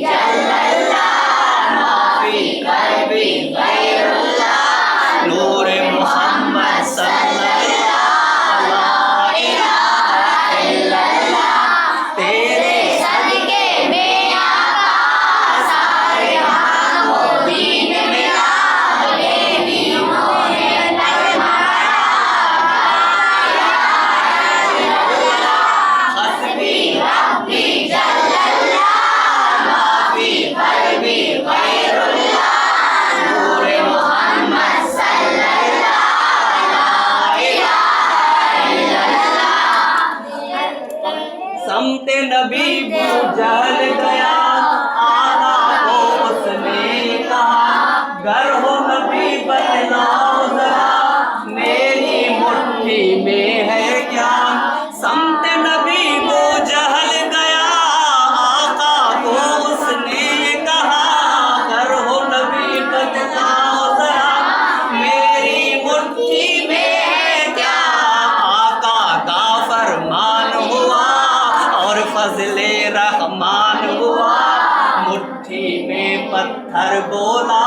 जल्लल्लाह माफी कल्बी गैरुल्लाह नूर मोहम्मद सल्लल्लाह ला इलाहा इल्लल्लाह तेरे सदके में आका सारे जहां को दीन मिला बेदीनों ने फरमाया हस्बी रब्बी जल्लल्लाह माफी कल्बी गैरुल्लाह नूर मोहम्मद सल्लल्लाह ला इलाहा इल्लल्लाह समते नबी जल गया आका को उसने कहा गर हो नबी बतलाओ जरा मेरी मुट्ठी में है ज्ञान समते नबी वो जहल गया आका को उसने कहा गर हो नबी बतलाओ जरा मेरी मुट्ठी में है क्या आका का फरमान हुआ और फजले रहमान हुआ मुट्ठी में पत्थर बोला